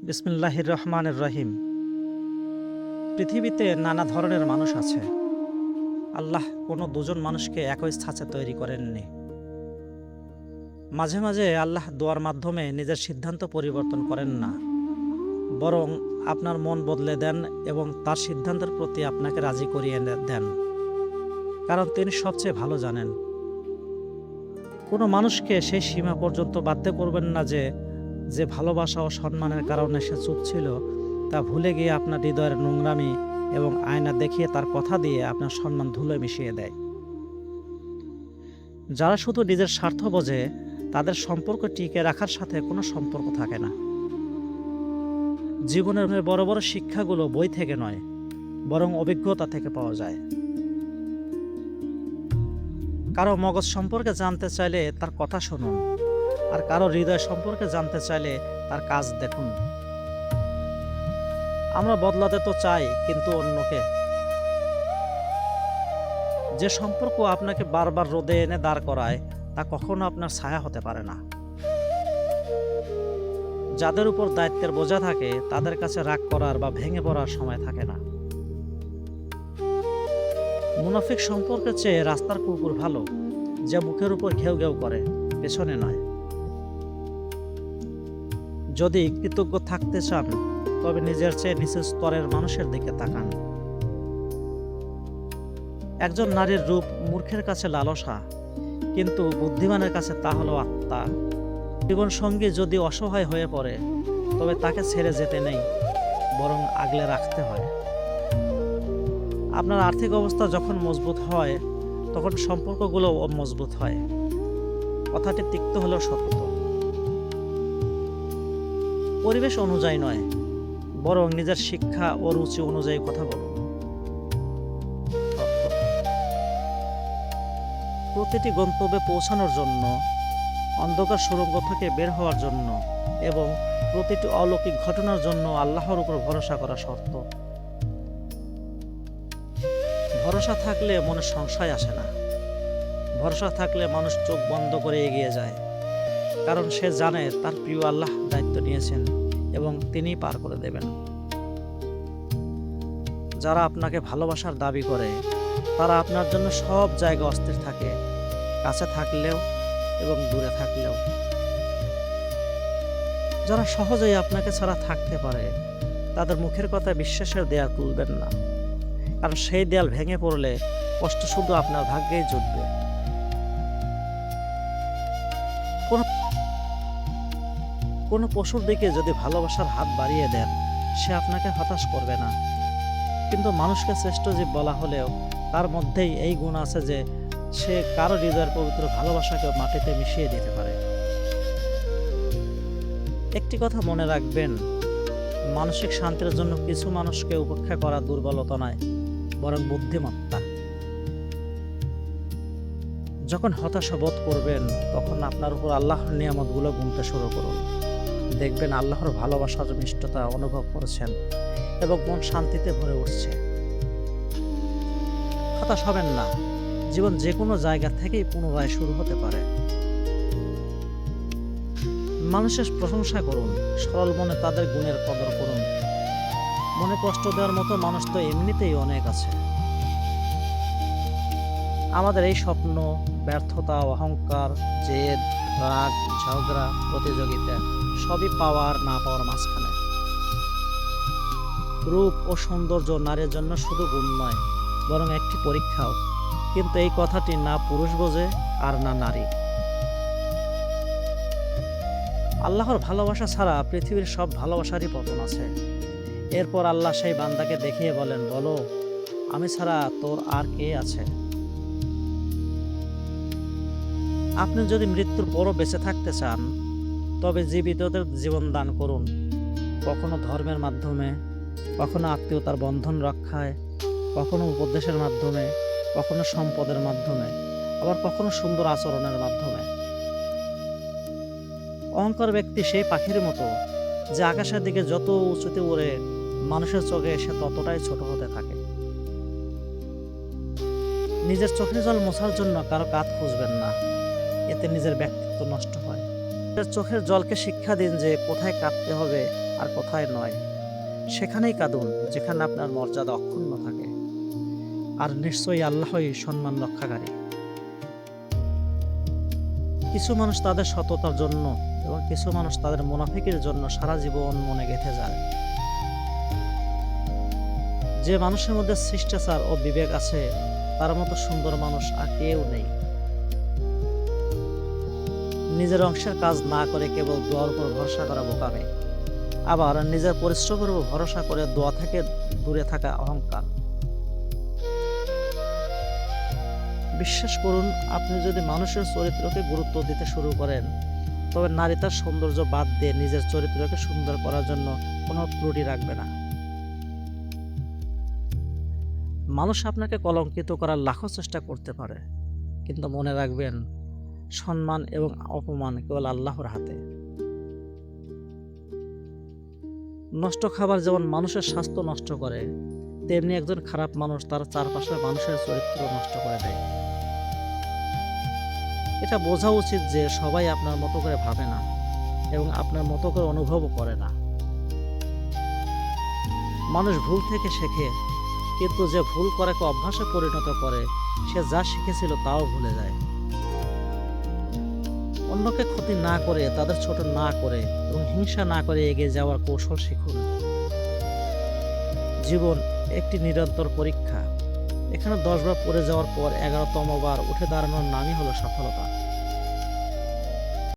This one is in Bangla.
বিসমিল্লাহির রহমানির রহিম। পৃথিবীতে নানা ধরনের মানুষ আছে। আল্লাহ কোনো দুজন মানুষকে একই ছাঁচে তৈরি করেননি। মাঝে মাঝে আল্লাহ দোয়ার মাধ্যমে নিজের সিদ্ধান্ত পরিবর্তন করেন না, বরং আপনার মন বদলে দেন এবং তার সিদ্ধান্তের প্রতি আপনাকে রাজি করিয়ে দেন, কারণ তিনি সবচেয়ে ভালো জানেন। কোনো মানুষকে সেই সীমা পর্যন্ত বাধ্য করবেন না যে যে ভালোবাসা ও সম্মানের কারণে সে চুপ ছিল তা ভুলে গিয়ে আপনার হৃদয়ের নোংরামি এবং আয়না দেখিয়ে তার কথা দিয়ে আপনার সম্মান ধুলোয় মিশিয়ে দেয়। যারা শুধু নিজের স্বার্থ বোঝে তাদের সম্পর্ক টিকে রাখার সাথে কোনো সম্পর্ক থাকে না। জীবনের বড় বড় শিক্ষাগুলো বই থেকে নয়, বরং অভিজ্ঞতা থেকে পাওয়া যায়। কারো মগজ সম্পর্কে জানতে চাইলে তার কথা শুনুন, আর কারো হৃদয় সম্পর্কে জানতে চাইলে তার কাজ দেখুন। আমরা বদলাতে তো চাই, কিন্তু অন্যকে। যে সম্পর্ক আপনাকে বারবার রোদে এনে দাঁড় করায় তা কখনো আপনার ছায়া হতে পারে না। যাদের উপর দায়িত্বের বোঝা থাকে তাদের কাছে রাগ করার বা ভেঙে পড়ার সময় থাকে না। মুনাফিক সম্পর্কের চেয়ে রাস্তার কুকুর ভালো, যে মুখের উপর ঘেউ ঘেউ করে, পেছনে নয়। যদি কৃতজ্ঞ থাকতে চান তবে নিজের চেয়ে নিচের স্তরের মানুষের দিকে তাকান। একজন নারীর রূপ মূর্খের কাছে লালসা, কিন্তু বুদ্ধিমানের কাছে তা হলো আত্মা। জীবন সঙ্গী যদি অসহায় হয়ে পড়ে তবে তাকে ছেড়ে যেতে নেই, বরং আগলে রাখতে হয়। আপনার আর্থিক অবস্থা যখন মজবুত হয় তখন সম্পর্কগুলো মজবুত হয়। কথাটি তিক্ত হলেও সত্য। পরিবেশ অনুযায়ী নয়, বরং নিজের শিক্ষা ও রুচি অনুযায়ী কথা বলুন। প্রতিটি গন্তব্যে পৌঁছানোর জন্য, অন্ধকার সুড়ঙ্গ থেকে বের হওয়ার জন্য এবং প্রতিটি অলৌকিক ঘটনার জন্য আল্লাহর উপর ভরসা করা শর্ত। ভরসা থাকলে মনে সংশয় আসে না। ভরসা থাকলে মানুষ চোখ বন্ধ করে এগিয়ে যায়, কারণ সে জানে তার প্রিয় আল্লাহ দায়িত্ব নিয়েছেন এবং তিনিই পার করে দেবেন। যারা আপনাকে ভালোবাসার দাবি করে তারা আপনার জন্য সব জায়গা অস্থির থাকে, কাছে থাকলেও এবং দূরে থাকলেও। যারা সহজেই আপনাকে ছাড়া থাকতে পারে তাদের মুখের কথায় বিশ্বাসের দেয়াল তুলবেন না, কারণ সেই দেয়াল ভেঙে পড়লে কষ্ট শুধু আপনার ভাগ্যেই জুটবে। কোনো পশুর দিকে যদি ভালোবাসার হাত বাড়িয়ে দেন সে আপনাকে হতাশ করবে না, কিন্তু মানুষকে শ্রেষ্ঠ জীব বলা হলেও তার মধ্যেই এই গুণ আছে যে সে কারো হৃদয়ের পবিত্র ভালোবাসাকে মাটিতে মিশিয়ে দিতে পারে। একটি কথা মনে রাখবেন, মানসিক শান্তির জন্য কিছু মানুষকে উপেক্ষা করা দুর্বলতা নয়, বরং বুদ্ধিমত্তা। যখন হতাশা বোধ করবেন তখন আপনার উপর আল্লাহর নিয়ামতগুলো গুনতে শুরু করুন। দেখবেন আল্লাহর ভালোবাসার মিষ্টতা অনুভব করছেন এবং মন শান্তিতে ভরে উঠছে। হতাশ হবেন না, জীবন যে কোনো জায়গা থেকেই পুনরায় শুরু হতে পারে। মানুষের প্রশংসা করুন, সরল মনে তাদের গুণের কদর করুন। মনে কষ্ট দেওয়ার মতো মানুষ তো এমনিতেই অনেক আছে। আমাদের এই স্বপ্ন, ব্যর্থতা, অহংকার, জেদ, রাগ, ঝগড়া, প্রতিযোগিতা সবই পাওয়ার না পাওয়ার মাঝখানে। রূপ ও সৌন্দর্য নারীর জন্য শুধু গুণ নয়, বরং একটি পরীক্ষাও। কিন্তু এই কথাটি না পুরুষ বোঝে আর না নারী। আল্লাহর ভালোবাসা ছাড়া পৃথিবীর সব ভালোবাসারই পতন আছে। এরপর আল্লাহ সেই বান্দাকে দেখিয়ে বলেন, বলো আমি ছাড়া তোর আর কে আছে? আপনি যদি মৃত্যুর পরও বেঁচে থাকতে চান তবে জীবিতদের জীবন দান করুন, কখনো ধর্মের মাধ্যমে, কখনো আত্মীয়তার বন্ধন রক্ষায়, কখনো উপদেশের মাধ্যমে, কখনো সম্পদের মাধ্যমে, আবার কখনো সুন্দর আচরণের মাধ্যমে। অহংকার ব্যক্তি সেই পাখির মতো যে আকাশের দিকে যত উঁচুতে উড়ে মানুষের চোখে এসে ততটাই ছোট হতে থাকে। নিজের চোখের জল মোছার জন্য কারো কাঁধ খুঁজবেন না, এতে নিজের ব্যক্তিত্ব নষ্ট হয়। চোখের জলকে শিক্ষা দিন যে কোথায় কাঁদতে হবে আর কোথায় নয়। সেখানেই কাঁদুন যেখানে আপনার মর্যাদা অক্ষুণ্ণ থাকে। আর নিশ্চয়ই আল্লাহই সম্মান রক্ষাকারী। কিছু মানুষ তাদের সততার জন্য এবং কিছু মানুষ তাদের মুনাফিকের জন্য সারা জীবন মনে গেঁথে যায়। যে মানুষের মধ্যে শিষ্টাচার ও বিবেক আছে তার মতো সুন্দর মানুষ আর কেউ নেই। নিজের অংশের কাজ না করে কেবল দোয়ার উপর ভরসা করা বোকামে, আবার নিজের পরিশ্রমের উপর ভরসা করে দোয়া থেকে দূরে থাকা অহংকার। বিশ্বাস করুন, আপনি যদি মানুষের চরিত্রকে গুরুত্ব দিতে শুরু করেন, তবে নারী তার সৌন্দর্য বাদ দিয়ে নিজের চরিত্রকে সুন্দর করার জন্য কোনো ত্রুটি রাখবে না। মানুষ আপনাকে কলঙ্কিত করার লাখো চেষ্টা করতে পারে, কিন্তু মনে রাখবেন, সম্মান এবং অপমান কেবল আল্লাহর হাতে। নষ্ট খাবার যেমন মানুষের স্বাস্থ্য নষ্ট করে, তেমনি একজন খারাপ মানুষ তার চারপাশের মানুষের চরিত্র নষ্ট করে দেয়। এটা বোঝা উচিত যে সবাই আপনার মতো করে ভাবে না এবং আপনার মতো করে অনুভবও করে না। মানুষ ভুল থেকে শেখে, কিন্তু যে ভুল করাকে অভ্যাসে পরিণত করে সে যা শিখেছিল তাও ভুলে যায়। অন্যকে ক্ষতি না করে, তাদের ছোট না করে এবং হিংসা না করে এগিয়ে যাওয়ার কৌশল শিখুন। জীবন একটি নিরন্তর পরীক্ষা। এখানে 10 বার পড়ে যাওয়ার পর 11তম বার উঠে দাঁড়ানোর নামই হলো সফলতা।